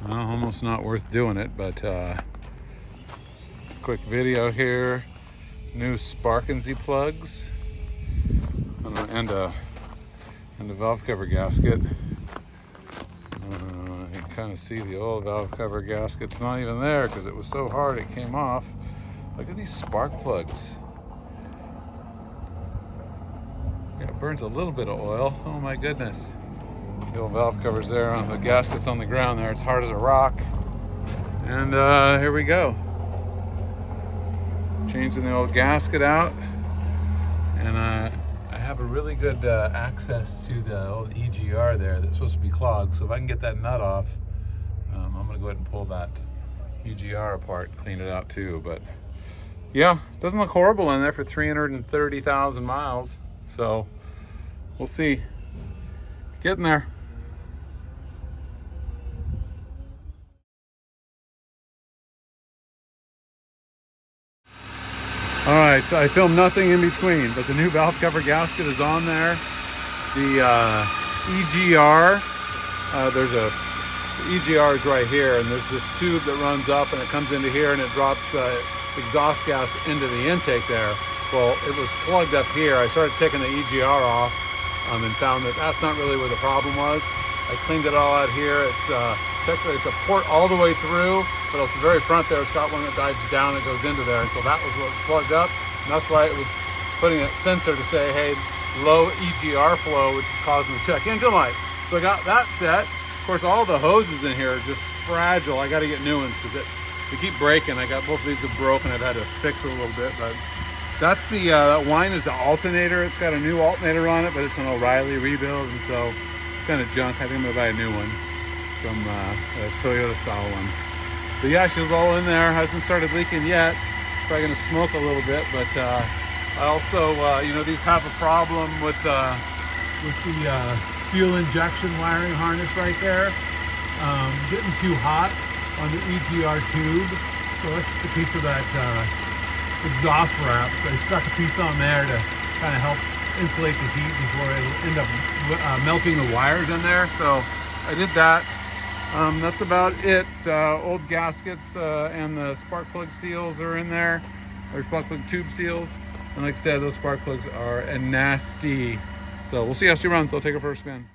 Well, almost not worth doing it, but quick video here. New spark and Z plugs and a valve cover gasket. You can kind of see the old valve cover gasket's not even there because it was so hard it came off. Look at these spark plugs. Yeah, it burns a little bit of oil. Oh my goodness. The old valve cover's there on the gasket's on the ground there. It's hard as a rock. And here we go. Changing the old gasket out. And I have a really good access to the old EGR there that's supposed to be clogged. So if I can get that nut off, I'm gonna go ahead and pull that EGR apart, clean it out too. But yeah, doesn't look horrible in there for 330,000 miles. So we'll see. Getting there. All right, I filmed nothing in between, but the new valve cover gasket is on there. The EGR, the EGR is right here, and there's this tube that runs up and it comes into here and it drops exhaust gas into the intake there. Well, it was plugged up here. I started taking the EGR off and found that that's not really where the problem was. I cleaned it all out here. It's technically it's a port all the way through, but at the very front there, it's got one that dives down and goes into there. And so that was what was plugged up. And that's why it was putting a sensor to say, hey, low EGR flow, which is causing the check engine light. So I got that set. Of course, all the hoses in here are just fragile. I got to get new ones because they keep breaking. I got both of these have broken. I've had to fix it a little bit, but that's the that wine is the alternator. It's got a new alternator on it, but it's an O'Reilly rebuild, and so it's kind of junk. I think I'm gonna buy a new one from a Toyota style one. But yeah, she's all in there. Hasn't started leaking yet. Probably gonna smoke a little bit, but I also, you know, these have a problem with the fuel injection wiring harness right there, getting too hot on the EGR tube. So that's just a piece of that exhaust wrap. So I stuck a piece on there to kind of help insulate the heat before it end up melting the wires in there. So I did that. That's about it. Old gaskets and the spark plug seals are in there. Or spark plug tube seals. And like I said, those spark plugs are nasty. So we'll see how she runs. I'll take her for a spin.